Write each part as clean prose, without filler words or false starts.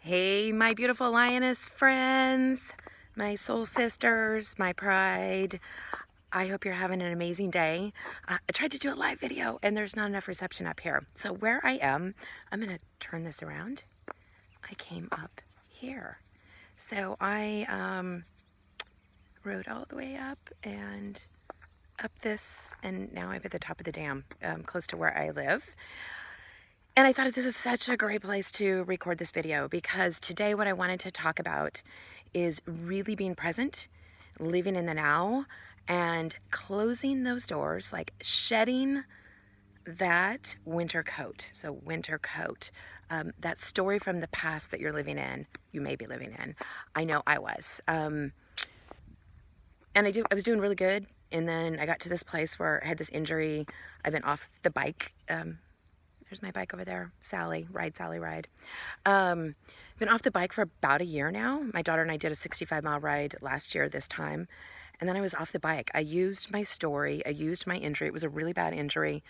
Hey, my beautiful Lioness friends, my soul sisters, my pride. I hope you're having an amazing day. I tried to do a live video and there's not enough reception up here. So where I am, I'm gonna turn this around. I came up here. So I rode all the way up and up this, and now I'm at the top of the dam, close to where I live. And I thought this is such a great place to record this video because today what I wanted to talk about is really being present, living in the now, and closing those doors, like shedding that winter coat. So winter coat, that story from the past that you're living in, you may be living in. I know I was. And I was doing really good. And then I got to this place where I had this injury. I've been off the bike. There's my bike over there. Sally, ride. Been off the bike for about a year now. My daughter and I did a 65-mile ride last year this time. And then I was off the bike. I used my story. I used my injury. It was a really bad injury.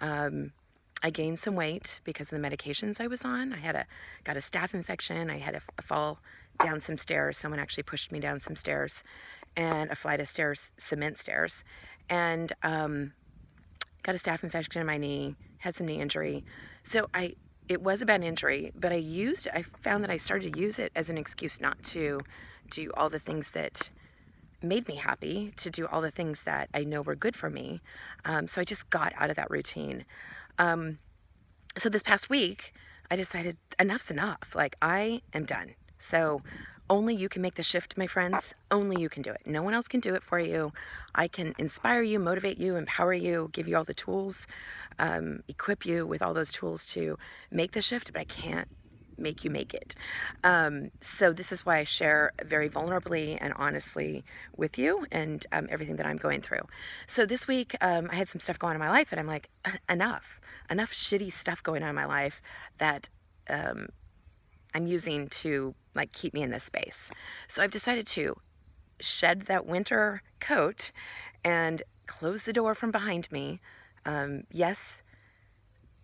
I gained some weight because of the medications I was on. I got a staph infection. I had a fall down some stairs. Someone actually pushed me down some stairs, and a flight of stairs, cement stairs. And got a staph infection in my knee, had some knee injury. So it was a bad injury, but I found that I started to use it as an excuse not to do all the things that made me happy, to do all the things that I know were good for me. So I just got out of that routine. So this past week, I decided enough's enough. Like, I am done. So only you can make the shift, my friends. Only you can do it. No one else can do it for you. I can inspire you, motivate you, empower you, give you all the tools, equip you with all those tools to make the shift, but I can't make you make it. So this is why I share very vulnerably and honestly with you and everything that I'm going through. So this week, I had some stuff going on in my life, and I'm like, enough shitty stuff going on in my life that I'm using to like keep me in this space. So I've decided to shed that winter coat and close the door from behind me. Yes,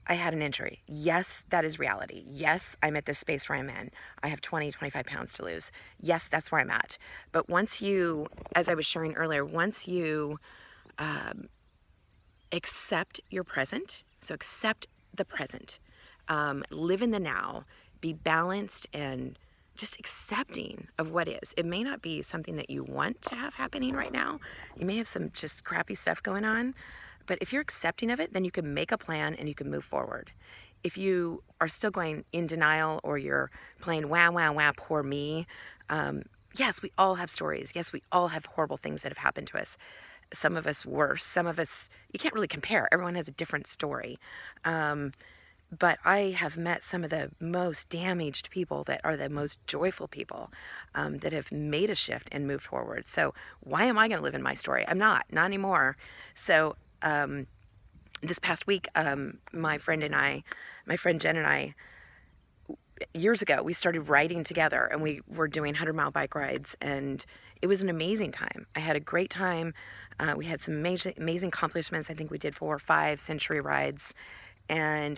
I had an injury. Yes, that is reality. Yes, I'm at this space where I'm in. I have 25 pounds to lose. Yes, that's where I'm at. But once you, as I was sharing earlier, once you accept your present, so accept the present, live in the now, be balanced and just accepting of what is. It may not be something that you want to have happening right now. You may have some just crappy stuff going on, but if you're accepting of it, then you can make a plan and you can move forward. If you are still going in denial, or you're playing wah, poor me, yes, we all have stories. Yes, we all have horrible things that have happened to us. Some of us worse, some of us, you can't really compare. Everyone has a different story. But I have met some of the most damaged people that are the most joyful people, that have made a shift and moved forward. So why am I going to live in my story? I'm not anymore. So this past week, my friend Jen and I, years ago, we started riding together, and we were doing 100-mile bike rides, and it was an amazing time. I had a great time. We had some amazing accomplishments. I think we did 4 or 5 century rides. And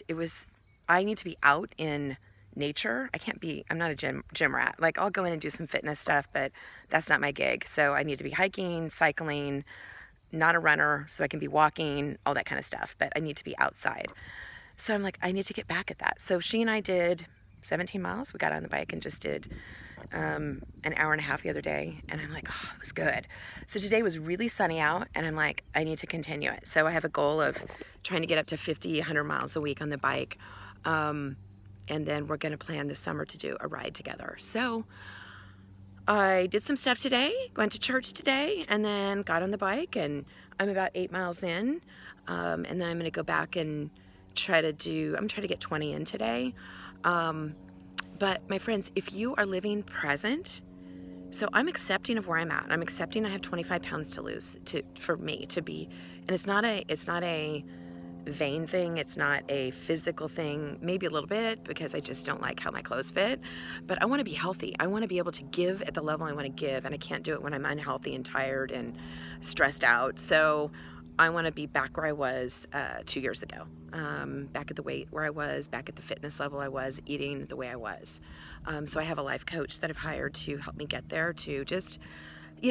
I need to be out in nature. I'm not a gym rat. Like, I'll go in and do some fitness stuff, but that's not my gig. So I need to be hiking, cycling, not a runner, so I can be walking, all that kind of stuff. But I need to be outside. So I'm like, I need to get back at that. So she and I did 17 miles. We got on the bike and just did an hour and a half the other day, and I'm like, oh, it was good. So today was really sunny out, and I'm like, I need to continue it. So I have a goal of trying to get up to 100 miles a week on the bike, and then we're going to plan this summer to do a ride together. So I did some stuff today, went to church today, and then got on the bike, and I'm about 8 miles in, and then I'm going to go back and try to get 20 in today. But my friends, if you are living present, so I'm accepting of where I'm at. I'm accepting I have 25 pounds to lose for me to be, and it's not a vain thing. It's not a physical thing, maybe a little bit, because I just don't like how my clothes fit, but I want to be healthy. I want to be able to give at the level I want to give, and I can't do it when I'm unhealthy and tired and stressed out. So I want to be back where I was 2 years ago, back at the weight where I was, back at the fitness level I was, eating the way I was. So I have a life coach that I've hired to help me get there, to just,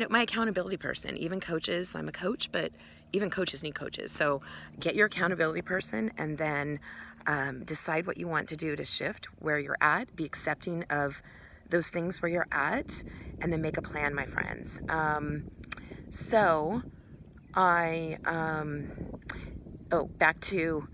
my accountability person. Even coaches, I'm a coach, but even coaches need coaches. So get your accountability person, and then decide what you want to do to shift where you're at. Be accepting of those things where you're at, and then make a plan, my friends. So back to,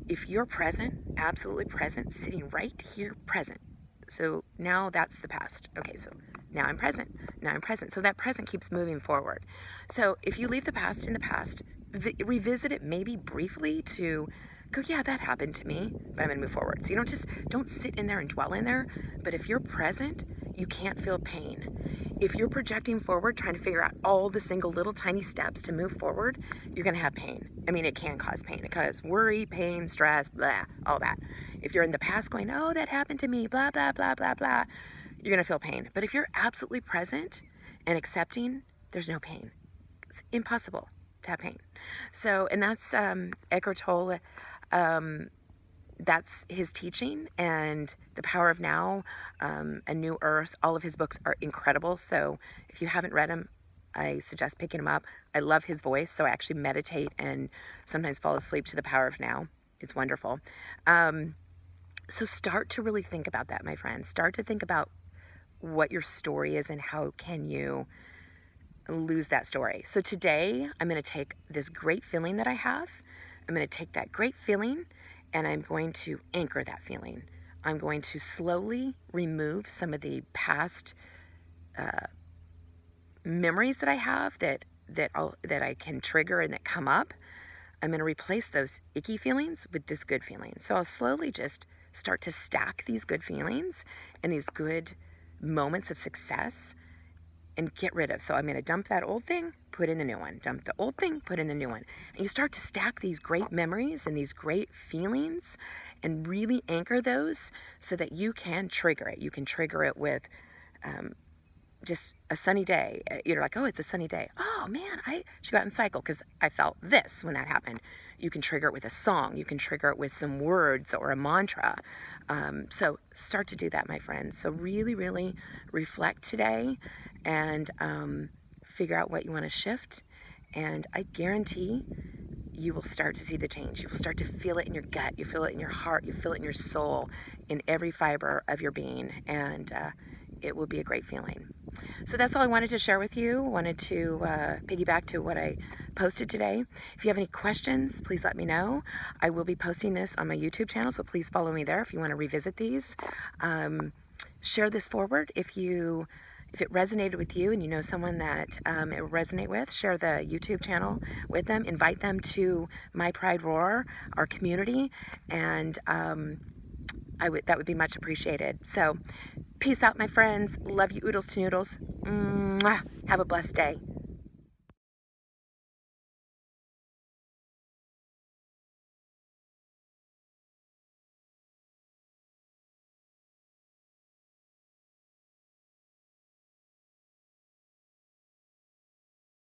if you're present, absolutely present, sitting right here, present. So now that's the past. Okay, so now I'm present. Now I'm present. So that present keeps moving forward. So if you leave the past in the past, revisit it maybe briefly to go, yeah, that happened to me, but I'm gonna move forward. So you don't sit in there and dwell in there. But if you're present, you can't feel pain. If you're projecting forward, trying to figure out all the single little tiny steps to move forward, you're gonna have pain. I mean, it can cause pain. It causes worry, pain, stress, blah, all that. If you're in the past going, oh, that happened to me, blah, blah, blah, blah, blah, you're gonna feel pain. But if you're absolutely present and accepting, there's no pain. It's impossible to have pain. So, and that's Eckhart Tolle, that's his teaching, and The Power of Now, A New Earth. All of his books are incredible. So if you haven't read them, I suggest picking them up. I love his voice, so I actually meditate and sometimes fall asleep to The Power of Now. It's wonderful. So start to really think about that, my friends. Start to think about what your story is and how can you lose that story. So today, I'm going to take this great feeling that I have. I'm going to take that great feeling, and I'm going to anchor that feeling. I'm going to slowly remove some of the past memories that I have that I can trigger and that come up. I'm going to replace those icky feelings with this good feeling. So I'll slowly just start to stack these good feelings and these good moments of success and get rid of. So I'm going to dump that old thing, put in the new one. Dump the old thing, put in the new one. And you start to stack these great memories and these great feelings and really anchor those so that you can trigger it. You can trigger it with just a sunny day. You're like, oh, it's a sunny day. Oh man, I should go out and cycle because I felt this when that happened. You can trigger it with a song. You can trigger it with some words or a mantra. So start to do that, my friends. So really, really reflect today and figure out what you want to shift. And I guarantee you will start to see the change. You will start to feel it in your gut. You feel it in your heart. You feel it in your soul, in every fiber of your being. And it will be a great feeling. So that's all I wanted to share with you. Wanted to piggyback to what I posted today. If you have any questions, please let me know. I will be posting this on my YouTube channel, so please follow me there if you want to revisit these. Share this forward if it resonated with you and you know someone that it will resonate with. Share the YouTube channel with them. Invite them to My Pride Roar, our community, and that would be much appreciated. So peace out, my friends. Love you, oodles to noodles. Mwah. Have a blessed day.